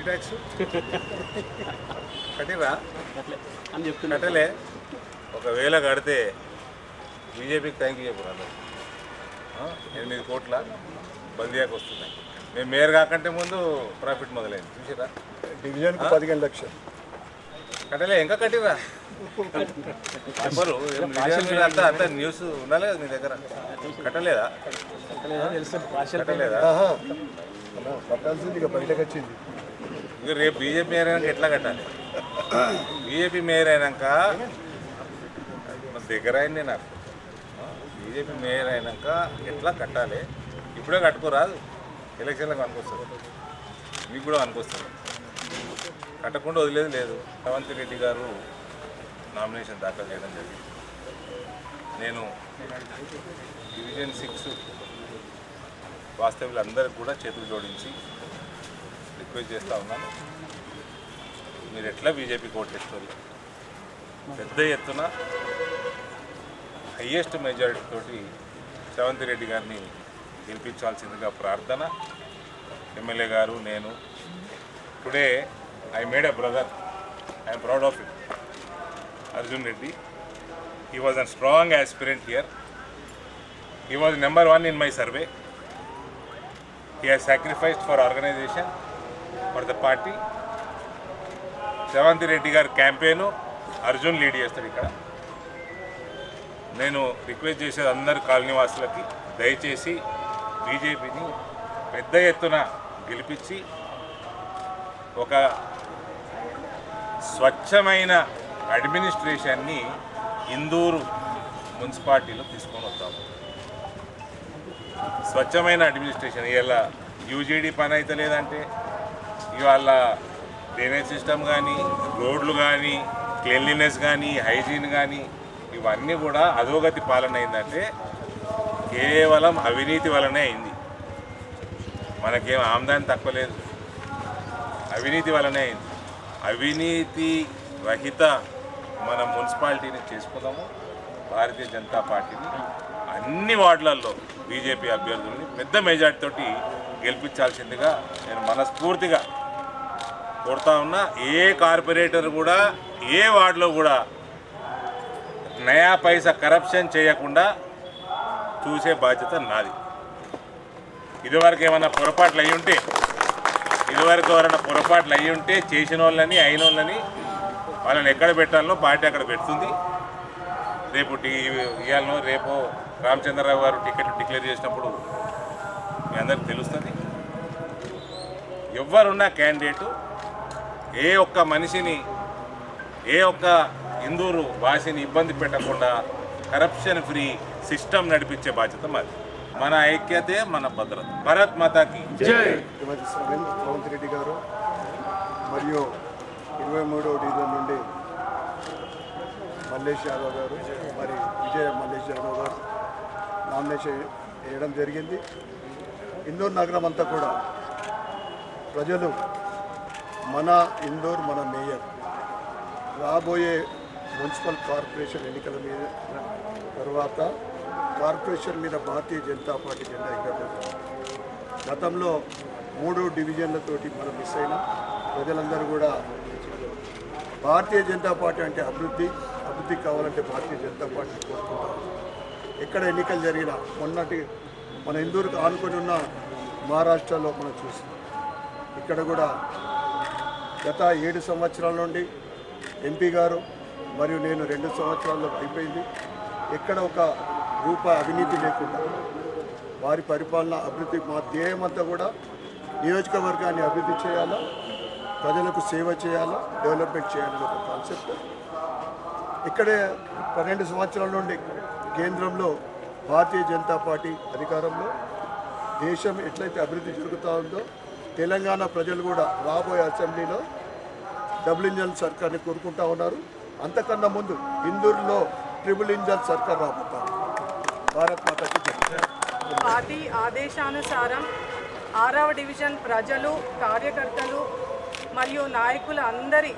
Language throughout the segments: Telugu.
ఇంటి ట్యాక్స్ కట్టిరా అని చెప్తున్నా. కట్టలే. ఒకవేళ కడితే బీజేపీకి థ్యాంక్ యూ చెప్పు అందరు. 8 కోట్ల బల్దియాకి వస్తున్నాయి. మేము మేయర్ కాకంటే ముందు ప్రాఫిట్ మొదలైంది చూసిరా. డివిజన్కు 15 లక్షలు కట్టలే. ఇంకా కట్టిరా చెప్పరు. అంతా న్యూస్ ఉండాలి కదా మీ దగ్గర. కట్టలేదా? కట్టలేదా? కట్టాల్సింది ఇక బయటకు వచ్చింది. ఇక రేపు బీజేపీ మేయర్ అయినాక ఎట్లా కట్టాలి? బీజేపీ మేయర్ అయినాక దగ్గర అయింది నాకు. బీజేపీ మేయర్ అయినాక ఎట్లా కట్టాలి? ఇప్పుడే కట్టుకోరాదు, ఎలక్షన్లకు అనుకొస్తుంది. మీకు కూడా అనుకొస్తుంది. కట్టకుండా వదిలేదు లేదు. రేవంత్ రెడ్డి గారు నామినేషన్ దాఖలు చేయడం జరిగింది. నేను డివిజన్ 6 వాస్తవ్యులందరికీ కూడా చేతులు జోడించి రిక్వెస్ట్ చేస్తూ ఉన్నాను. మీరు ఎట్లా బీజేపీకి ఓటేస్తారు? పెద్ద ఎత్తున హయ్యెస్ట్ మెజారిటీ తోటి రేవంత్ రెడ్డి గారిని గెలిపించాల్సిందిగా ప్రార్థన. ఎమ్మెల్యే గారు, నేను today I made a brother. I'm proud of it. Arjun Reddy. He was a strong aspirant here. He was number 1 in my survey. He has sacrificed for organization, for the party. Revanth Reddy గారి క్యాంపెయిన్ అర్జున్ లీడ్ చేస్తాడు. ఇక్కడ నేను రిక్వెస్ట్ చేసేది అందరు కాలనీవాసులకి, దయచేసి బీజేపీని పెద్ద ఎత్తున గెలిపించి ఒక స్వచ్ఛమైన అడ్మినిస్ట్రేషన్ని ఇందూరు మున్సిపాలిటీలో తీసుకొని వస్తాము. స్వచ్ఛమైన అడ్మినిస్ట్రేషన్. ఇవాళ యూజీడీ పని అయితే లేదంటే, ఇవాళ డ్రైనేజ్ సిస్టమ్ కానీ, రోడ్లు కానీ, క్లీన్లీనెస్ కానీ, హైజీన్ కానీ, ఇవన్నీ కూడా అధోగతి పాలన అయిందంటే కేవలం అవినీతి వలనే అయింది. మనకేం ఆమ్దాని తక్కువ లేదు, అవినీతి వలనే అయింది. అవినీతి రహిత మన మున్సిపాలిటీని చేసుకుందాము. భారతీయ జనతా పార్టీని అన్ని వార్డులలో బీజేపీ అభ్యర్థుల్ని పెద్ద మెజార్టీతోటి గెలిపించాల్సిందిగా నేను మనస్ఫూర్తిగా కోరుతా ఉన్నా. ఏ కార్పొరేటర్ కూడా ఏ వార్డులో కూడా నయా పైసా కరప్షన్ చేయకుండా చూసే బాధ్యత నాది. ఇదివరకు ఏమైనా పొరపాట్లు అయ్యి ఉంటే చేసిన వాళ్ళని, అయిన వాళ్ళని, వాళ్ళని ఎక్కడ పెట్టాలనో పార్టీ అక్కడ పెడుతుంది. ఇవాళనో రేపో రామచంద్రరావు గారు టికెట్ డిక్లేర్ చేసినప్పుడు మీ అందరికి తెలుస్తుంది. ఎవరున్న క్యాండిడేటు ఏ ఒక్క మనిషిని, ఏ ఒక్క ఇందూరు వాసిని ఇబ్బంది పెట్టకుండా కరప్షన్ ఫ్రీ సిస్టమ్ నడిపించే బాధ్యత మాది. మన ఐక్యతే మన భద్రత. భారత్ మాతాకి జై. రేవంత్ రెడ్డి గారు మరియు 23వ డివిజన్ నుండి మల్లేష్ యాదవ్ గారు, మరి మల్లేష్ యాదవ్ గారు నామినేషన్ వేయడం జరిగింది. ఇందూరు నగరం అంతా కూడా ప్రజలు మన ఇందూరు, మన మేయర్, రాబోయే మున్సిపల్ కార్పొరేషన్ ఎన్నికల మీద తర్వాత కార్పొరేషన్ మీద భారతీయ జనతా పార్టీ జెండా ఎగరబోతుంది. గతంలో 3 డివిజన్లతోటి మనం మిస్ అయినా ప్రజలందరూ కూడా భారతీయ జనతా పార్టీ అంటే అభివృద్ధి కావాలంటే భారతీయ జనతా పార్టీ కోరుకుంటారు. ఎక్కడ ఎన్నికలు జరిగినా మన ఇందూరుకు ఆనుకొని ఉన్న మహారాష్ట్రలో మనం చూసాం. ఇక్కడ కూడా గత 7 సంవత్సరాల నుండి ఎంపీ గారు మరియు నేను 2 సంవత్సరాల్లో అయిపోయింది. ఎక్కడ ఒక రూపాయి అవినీతి లేకుండా వారి పరిపాలన అభివృద్ధి, మా ధ్యేయమంతా కూడా నియోజకవర్గాన్ని అభివృద్ధి చేయాలా, ప్రజలకు సేవ చేయాలా, డెవలప్మెంట్ చేయాలని ఒక కాన్సెప్ట్. ఇక్కడే 12 సంవత్సరాల నుండి కేంద్రంలో భారతీయ జనతా పార్టీ అధికారంలో దేశం ఎట్లయితే అభివృద్ధి జరుగుతూ ఉందో తెలంగాణ ప్రజలు కూడా రాబోయే అసెంబ్లీలో డబుల్ ఇంజన్ సర్కార్ని కోరుకుంటా ఉన్నారు. అంతకన్నా ముందు ఇందూరులో ట్రిపుల్ ఇంజన్ సర్కార్ రాబోతారు. భారత్ మాతకి జై. పార్టీ ఆదేశానుసారం 6వ డివిజన్ ప్రజలు, కార్యకర్తలు మరియు నాయకుల అందరి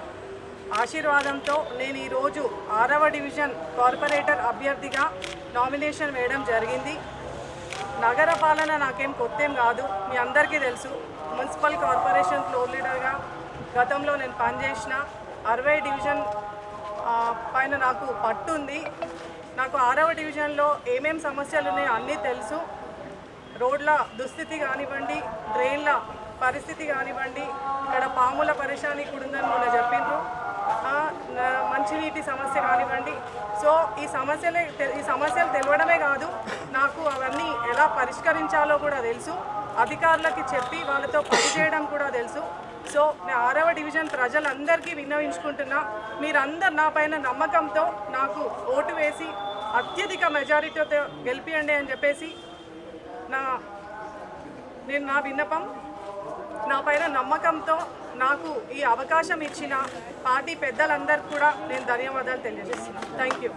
ఆశీర్వాదంతో నేను ఈరోజు 6వ డివిజన్ కార్పొరేటర్ అభ్యర్థిగా నామినేషన్ వేయడం జరిగింది. నగర పాలన నాకేం కొత్తేం కాదు, మీ అందరికీ తెలుసు. మున్సిపల్ కార్పొరేషన్ ఫ్లోర్ లీడర్గా గతంలో నేను పనిచేసిన 60 డివిజన్ పైన నాకు పట్టుంది. నాకు 6వ డివిజన్లో ఏమేం సమస్యలు ఉన్నాయో అన్నీ తెలుసు. రోడ్ల దుస్థితి కానివ్వండి, డ్రైన్ల పరిస్థితి కానివ్వండి, ఇక్కడ పాముల పరిశాని కూడా ఉందని మొన్న చెప్పిండ్రు, మంచినీటి సమస్య కానివ్వండి. సో ఈ సమస్యలు తెలవడమే కాదు, నాకు అవన్నీ ఎలా పరిష్కరించాలో కూడా తెలుసు. అధికారులకి చెప్పి వాళ్ళతో పనిచేయడం కూడా తెలుసు. సో నేను 6వ డివిజన్ ప్రజలందరికీ విన్నవించుకుంటున్నా, మీరందరు నా పైన నమ్మకంతో నాకు ఓటు వేసి అత్యధిక మెజారిటీతో గెలిపియండి అని చెప్పేసి నా విన్నపం. నా పైన నమ్మకంతో నాకు ఈ అవకాశం ఇచ్చిన పార్టీ పెద్దలందరికీ కూడా నేను ధన్యవాదాలు తెలియజేస్తున్నాను. Thank you.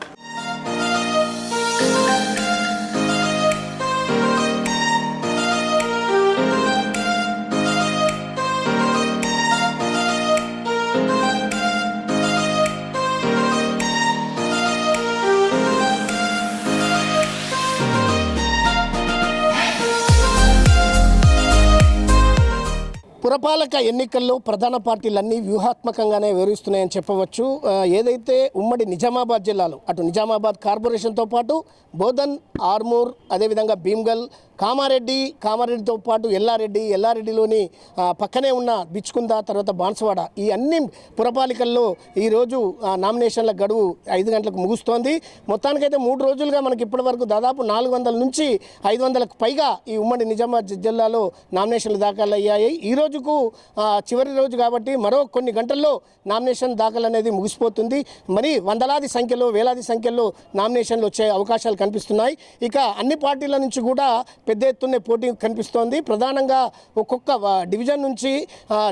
పురపాలక ఎన్నికల్లో ప్రధాన పార్టీలన్నీ వ్యూహాత్మకంగానే వ్యవహరిస్తున్నాయని చెప్పవచ్చు. ఏదైతే ఉమ్మడి నిజామాబాద్ జిల్లాలో అటు నిజామాబాద్ కార్పొరేషన్తో పాటు బోధన్, ఆర్మూర్, అదేవిధంగా భీమ్గల్, కామారెడ్డితో పాటు ఎల్లారెడ్డిలోని పక్కనే ఉన్న బిచ్కుంద, తర్వాత బాన్సువాడ, ఈ అన్ని పురపాలికల్లో ఈరోజు నామినేషన్ల గడువు 5 గంటలకు ముగుస్తోంది. మొత్తానికైతే 3 రోజులుగా మనకి ఇప్పటివరకు దాదాపు 400 నుంచి 500కు పైగా ఈ ఉమ్మడి నిజామాబాద్ జిల్లాలో నామినేషన్లు దాఖలయ్యాయి. ఈ రోజుకు చివరి రోజు కాబట్టి మరో కొన్ని గంటల్లో నామినేషన్ దాఖలు అనేది ముగిసిపోతుంది. మరి వందలాది సంఖ్యలో, వేలాది సంఖ్యలో నామినేషన్లు వచ్చే అవకాశాలు కనిపిస్తున్నాయి. ఇక అన్ని పార్టీల నుంచి కూడా పెద్ద ఎత్తున పోటీ కనిపిస్తోంది. ప్రధానంగా ఒక్కొక్క డివిజన్ నుంచి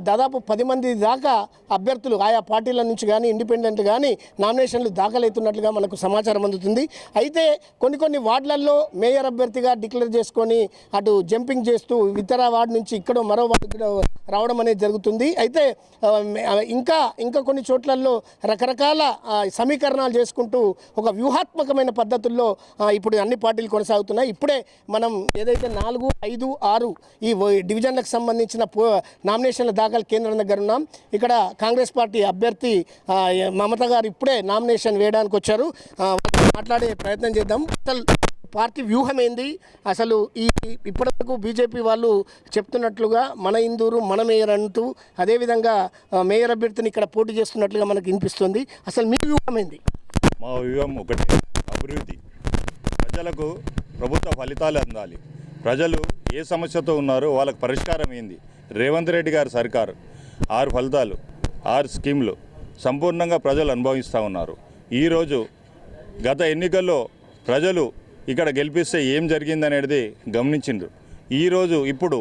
దాదాపు 10 మంది దాకా అభ్యర్థులు ఆయా పార్టీల నుంచి కానీ ఇండిపెండెంట్ కానీ నామినేషన్లు దాఖలవుతున్నట్లుగా మనకు సమాచారం అందుతుంది. అయితే కొన్ని వార్డులలో మేయర్ అభ్యర్థిగా డిక్లేర్ చేసుకొని అటు జంపింగ్ చేస్తూ ఇతర వార్డు నుంచి ఇక్కడ మరో వార్డు రావడం అనేది జరుగుతుంది. అయితే ఇంకా కొన్ని చోట్లలో రకరకాల సమీకరణాలు చేసుకుంటూ ఒక వ్యూహాత్మకమైన పద్ధతుల్లో ఇప్పుడు అన్ని పార్టీలు కొనసాగుతున్నాయి. ఇప్పుడే మనం ఏదైతే 4, 5, 6 ఈ డివిజన్లకు సంబంధించిన నామినేషన్ల దాఖలు కేంద్రం దగ్గర ఉన్నాం. ఇక్కడ కాంగ్రెస్ పార్టీ అభ్యర్థి మమత గారు ఇప్పుడే నామినేషన్ వేయడానికి వచ్చారు. మాట్లాడే ప్రయత్నం చేద్దాం. అసలు పార్టీ వ్యూహం ఏంది, అసలు ఇప్పటివరకు బీజేపీ వాళ్ళు చెప్తున్నట్లుగా మన ఇందూరు మన మేయర్ అంటూ అదేవిధంగా మేయర్ అభ్యర్థిని ఇక్కడ పోటీ చేస్తున్నట్లుగా మనకు వినిపిస్తుంది. అసలు మీ వ్యూహం ఏంది? మా వ్యూహం ఒకటే, అభివృద్ధి. ప్రజలకు ప్రభుత్వ ఫలితాలు అందాలి. ప్రజలు ఏ సమస్యతో ఉన్నారో వాళ్ళకు పరిష్కారం ఏంది. రేవంత్ రెడ్డి గారి సర్కారు 6 ఫలితాలు, 6 స్కీమ్లు సంపూర్ణంగా ప్రజలు అనుభవిస్తూ ఉన్నారు. ఈరోజు గత ఎన్నికల్లో ప్రజలు ఇక్కడ గెలిపిస్తే ఏం జరిగిందనేది గమనించిండ్రు. ఈరోజు ఇప్పుడు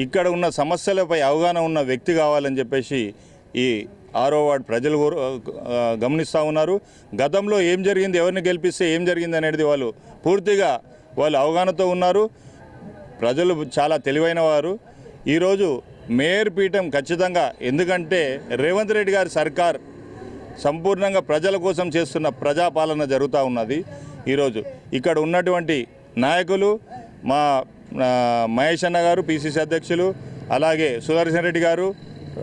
ఇక్కడ ఉన్న సమస్యలపై అవగాహన ఉన్న వ్యక్తి కావాలని చెప్పేసి ఈ 6వ వార్డు ప్రజలు గమనిస్తూ ఉన్నారు. గతంలో ఏం జరిగింది, ఎవరిని గెలిపిస్తే ఏం జరిగింది అనేది వాళ్ళు పూర్తిగా అవగాహనతో ఉన్నారు. ప్రజలు చాలా తెలివైన వారు. ఈరోజు మేయర్ పీఠం ఖచ్చితంగా, ఎందుకంటే రేవంత్ రెడ్డి గారి సర్కార్ సంపూర్ణంగా ప్రజల కోసం చేస్తున్న ప్రజాపాలన జరుగుతూ ఉన్నది. ఈరోజు ఇక్కడ ఉన్నటువంటి నాయకులు మా మహేష్ అన్న గారు పిసిసి అధ్యక్షులు, అలాగే సుదర్శన్ రెడ్డి గారు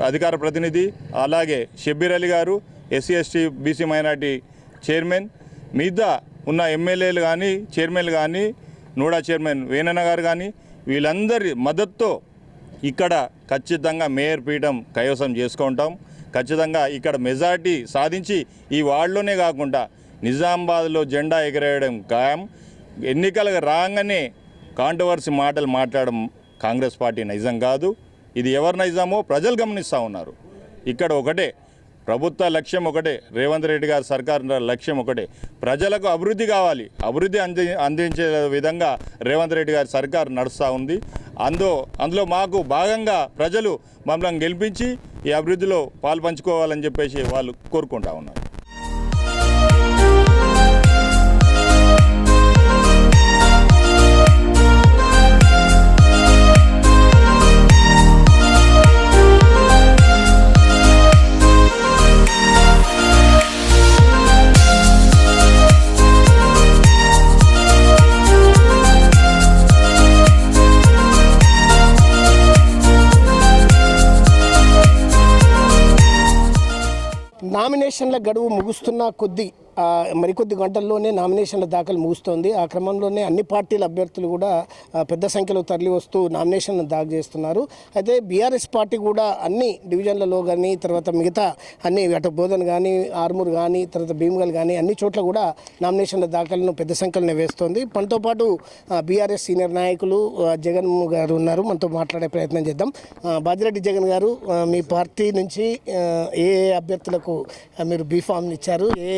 అధికార ప్రతినిధి, అలాగే షబ్బీర్ అలీ గారు SC ST BC minority chairman, మిగతా ఉన్న ఎమ్మెల్యేలు కానీ చైర్మన్లు కానీ నూడా చైర్మన్ వేణన్న గారు కానీ వీళ్ళందరి మద్దతుతో ఇక్కడ ఖచ్చితంగా మేయర్ పీఠం కైవసం చేసుకుంటాం. ఖచ్చితంగా ఇక్కడ మెజార్టీ సాధించి ఈ వార్డులోనే కాకుండా నిజామాబాద్లో జెండా ఎగరేయడం ఖాయం. ఎన్నికలకు రాగానే కాంట్రవర్సీ మాటలు మాట్లాడడం కాంగ్రెస్ పార్టీ నైజం కాదు. ఇది ఎవరి నైజామో ప్రజలు గమనిస్తూ ఉన్నారు. ఇక్కడ ఒకటే ప్రభుత్వ లక్ష్యం, ఒకటే రేవంత్ రెడ్డి గారి సర్కారు లక్ష్యం ఒకటే, ప్రజలకు అభివృద్ధి కావాలి. అభివృద్ధి అందించే విధంగా రేవంత్ రెడ్డి గారి సర్కారు నడుస్తూ ఉంది. అందులో మాకు భాగంగా ప్రజలు మమ్మల్ని గెలిపించి ఈ అభివృద్ధిలో పాలు పంచుకోవాలని చెప్పేసి వాళ్ళు కోరుకుంటా ఉన్నారు. నామినేషన్ల గడువు ముగుస్తున్న మరికొద్ది గంటల్లోనే నామినేషన్ల దాఖలు ముగుస్తోంది. ఆ క్రమంలోనే అన్ని పార్టీల అభ్యర్థులు కూడా పెద్ద సంఖ్యలో తరలి వస్తూ నామినేషన్లు దాఖలు చేస్తున్నారు. అయితే బీఆర్ఎస్ పార్టీ కూడా అన్ని డివిజన్లలో కానీ తర్వాత మిగతా అన్ని అటు బోధన్ కానీ ఆర్మూర్ కానీ తర్వాత భీమగల్ కానీ అన్ని చోట్ల కూడా నామినేషన్ల దాఖలను పెద్ద సంఖ్యలోనే వేస్తోంది. మనతో పాటు బీఆర్ఎస్ సీనియర్ నాయకులు జగన్ గారు ఉన్నారు. మనతో మాట్లాడే ప్రయత్నం చేద్దాం. బాజిరెడ్డి జగన్ గారు, మీ పార్టీ నుంచి ఏ అభ్యర్థులకు మీరు బీఫామ్లు ఇచ్చారు, ఏ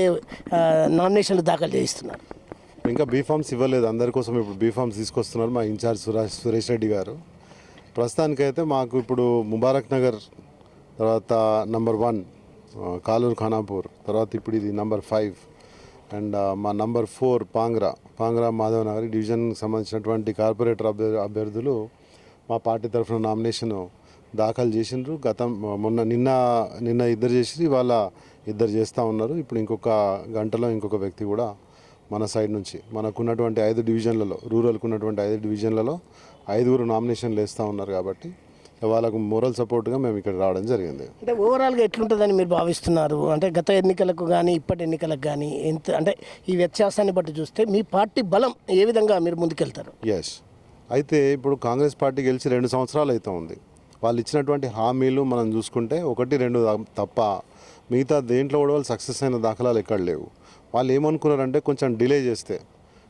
నామినేషన్లు దాఖలు చేయిస్తున్నారు? ఇంకా బీఫామ్స్ ఇవ్వలేదు, అందరి కోసం ఇప్పుడు బీఫామ్స్ తీసుకొస్తున్నారు మా ఇన్ఛార్జ్ సురేష్ రెడ్డి గారు. ప్రస్తుతానికైతే మాకు ఇప్పుడు ముబారక్ నగర్, తర్వాత నంబర్ 1 కాలూరు ఖానాపూర్, తర్వాత ఇప్పుడు ఇది నంబర్ 5 అండ్ మా నంబర్ 4 పాంగ్రా మాధవ్ నగర్ డివిజన్కి సంబంధించినటువంటి కార్పొరేటర్ అభ్యర్థులు మా పార్టీ తరఫున నామినేషన్ దాఖలు చేసిండ్రు. నిన్న ఇద్దరు చేసి ఇవాళ ఇద్దరు చేస్తూ ఉన్నారు. ఇప్పుడు ఇంకొక గంటలో ఇంకొక వ్యక్తి కూడా మన సైడ్ నుంచి మనకున్నటువంటి 5 డివిజన్లలో, రూరల్కు ఉన్నటువంటి 5 డివిజన్లలో 5 నామినేషన్లు వేస్తూ ఉన్నారు. కాబట్టి వాళ్ళకు మోరల్ సపోర్ట్గా మేము ఇక్కడ రావడం జరిగింది. అంటే ఓవరాల్గా ఎట్లుంటుందని మీరు భావిస్తున్నారు? అంటే గత ఎన్నికలకు కానీ ఇప్పటి ఎన్నికలకు కానీ అంటే ఈ వ్యత్యాసాన్ని బట్టి చూస్తే మీ పార్టీ బలం ఏ విధంగా మీరు ముందుకెళ్తారు? ఎస్, అయితే ఇప్పుడు కాంగ్రెస్ పార్టీ గెలిచి 2 సంవత్సరాలు అయితే ఉంది. వాళ్ళు ఇచ్చినటువంటి హామీలు మనం చూసుకుంటే 1-2 తప్ప మిగతా దేంట్లో కూడా వాళ్ళు సక్సెస్ అయిన దాఖలాలు ఎక్కడ లేవు. వాళ్ళు ఏమనుకున్నారంటే కొంచెం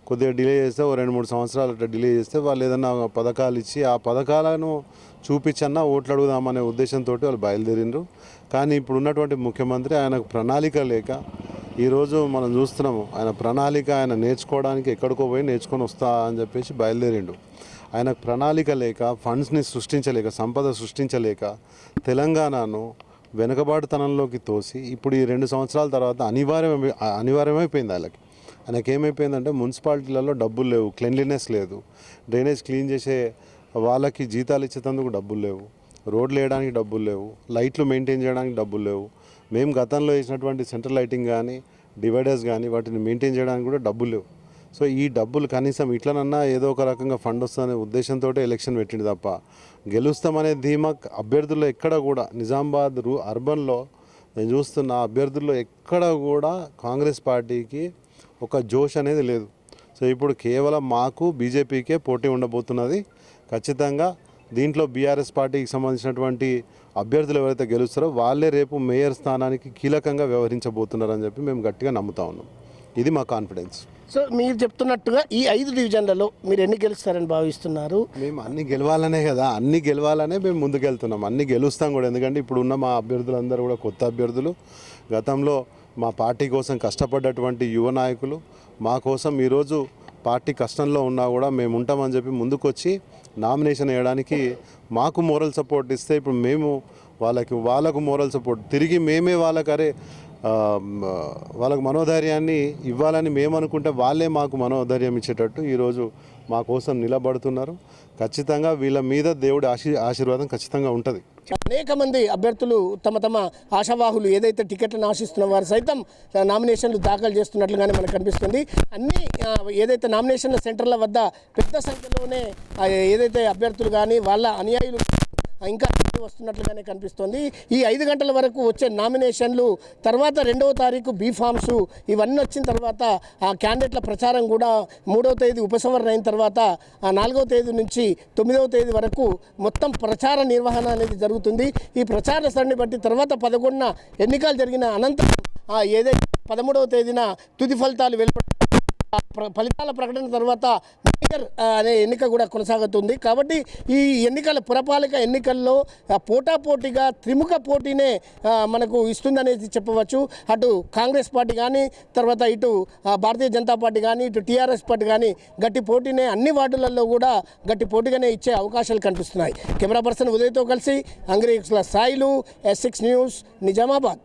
కొద్దిగా డిలే చేస్తే 2-3 సంవత్సరాలు అట్లా డిలే చేస్తే వాళ్ళు ఏదైనా పథకాలు ఇచ్చి ఆ పథకాలను చూపించన్నా ఓట్లు అడుగుదామనే ఉద్దేశంతో వాళ్ళు బయలుదేరిండ్రు. కానీ ఇప్పుడు ఉన్నటువంటి ముఖ్యమంత్రి ఆయనకు ప్రణాళిక లేక ఈరోజు మనం చూస్తున్నాము, ఆయన ప్రణాళిక ఆయన నేర్చుకోవడానికి ఎక్కడికో పోయి నేర్చుకొని వస్తా అని చెప్పేసి బయలుదేరిండు. ఆయనకు ప్రణాళిక లేక, ఫండ్స్ని సృష్టించలేక, సంపద సృష్టించలేక తెలంగాణను వెనుకబాటుతనంలోకి తోసి ఇప్పుడు ఈ 2 సంవత్సరాల తర్వాత అనివార్యమైపోయింది ఆయనకి ఏమైపోయిందంటే మున్సిపాలిటీలలో డబ్బులు లేవు, క్లెన్లీనెస్ లేదు, డ్రైనేజ్ క్లీన్ చేసే వాళ్ళకి జీతాలు ఇచ్చేందుకు డబ్బులు లేవు, రోడ్లు వేయడానికి డబ్బులు లేవు, లైట్లు మెయింటైన్ చేయడానికి డబ్బులు లేవు. మేము గతంలో వేసినటువంటి సెంట్రల్ లైటింగ్ కానీ డివైడర్స్ కానీ వాటిని మెయింటైన్ చేయడానికి కూడా డబ్బులు లేవు. సో ఈ డబ్బులు కనీసం ఇట్లనన్నా ఏదో ఒక రకంగా ఫండ్ వస్తుందనే ఉద్దేశంతో ఎలక్షన్ పెట్టింది తప్ప గెలుస్తామనే ధీమా అభ్యర్థుల్లో ఎక్కడ కూడా, నిజామాబాద్ అర్బన్లో నేను చూస్తున్న అభ్యర్థుల్లో ఎక్కడ కూడా కాంగ్రెస్ పార్టీకి ఒక జోష్ అనేది లేదు. సో ఇప్పుడు కేవలం మాకు బీజేపీకే పోటీ ఉండబోతున్నది. ఖచ్చితంగా దీంట్లో బీఆర్ఎస్ పార్టీకి సంబంధించినటువంటి అభ్యర్థులు ఎవరైతే గెలుస్తారో వాళ్ళే రేపు మేయర్ స్థానానికి కీలకంగా వ్యవహరించబోతున్నారని చెప్పి మేము గట్టిగా నమ్ముతా ఉన్నాం. ఇది మా కాన్ఫిడెన్స్. సో మీరు చెప్తున్నట్టుగా ఈ 5 డివిజన్లలో మీరు ఎన్ని గెలుస్తారని భావిస్తున్నారు? మేము అన్ని గెలవాలనే కదా, అన్ని గెలవాలనే మేము ముందుకెళ్తున్నాం, అన్ని గెలుస్తాం కూడా. ఎందుకంటే ఇప్పుడున్న మా అభ్యర్థులందరూ కూడా కొత్త అభ్యర్థులు, గతంలో మా పార్టీ కోసం కష్టపడ్డటువంటి యువ నాయకులు. మా కోసం ఈరోజు పార్టీ కష్టంలో ఉన్నా కూడా మేము ఉంటామని చెప్పి ముందుకొచ్చి నామినేషన్ వేయడానికి మాకు మోరల్ సపోర్ట్ ఇస్తే ఇప్పుడు మేము వాళ్ళకు మోరల్ సపోర్ట్ తిరిగి మేమే వాళ్ళకు మనోధైర్యాన్ని ఇవ్వాలని మేము అనుకుంటే వాళ్ళే మాకు మనోధైర్యం ఇచ్చేటట్టు ఈరోజు మా కోసం నిలబడుతున్నారు. ఖచ్చితంగా వీళ్ళ మీద దేవుడి ఆశీర్వాదం ఖచ్చితంగా ఉంటుంది. అనేక మంది అభ్యర్థులు తమ ఆశావాహులు ఏదైతే టికెట్లను ఆశిస్తున్న వారు సైతం నామినేషన్లు దాఖలు చేస్తున్నట్లుగానే మనకు కనిపిస్తుంది. అన్ని ఏదైతే నామినేషన్ల సెంటర్ల వద్ద పెద్ద సంఖ్యలోనే ఏదైతే అభ్యర్థులు కానీ వాళ్ళ అనుయాయులు ఇంకా వస్తున్నట్లుగానే కనిపిస్తోంది. ఈ 5 గంటల వరకు వచ్చే నామినేషన్లు, తర్వాత 2వ తారీఖు బీఫామ్స్, ఇవన్నీ వచ్చిన తర్వాత ఆ క్యాండిడేట్ల ప్రచారం కూడా 3వ తేదీ ఉపసంహరణ అయిన తర్వాత 4వ తేదీ నుంచి 9వ తేదీ వరకు మొత్తం ప్రచార నిర్వహణ అనేది జరుగుతుంది. ఈ ప్రచార సరళిని బట్టి తర్వాత 11న ఎన్నికలు జరిగిన అనంతరం ఏదైతే 13వ తేదీన తుది ఫలితాలు ఫలితాల ప్రకటన తర్వాత మేయర్ అనే ఎన్నిక కూడా కొనసాగుతుంది. కాబట్టి ఈ పురపాలిక ఎన్నికల్లో పోటాపోటీగా త్రిముఖ పోటీనే మనకు ఇస్తుందనేది చెప్పవచ్చు. అటు కాంగ్రెస్ పార్టీ కానీ, తర్వాత ఇటు భారతీయ జనతా పార్టీ కానీ, ఇటు టీఆర్ఎస్ పార్టీ కానీ గట్టి పోటీనే, అన్ని వార్డులలో కూడా గట్టి పోటీగానే ఇచ్చే అవకాశాలు కనిపిస్తున్నాయి. కెమెరా పర్సన్ ఉదయ్తో కలిసి అంగ్రేక్స్ల సాయిలు, S6 న్యూస్, నిజామాబాద్.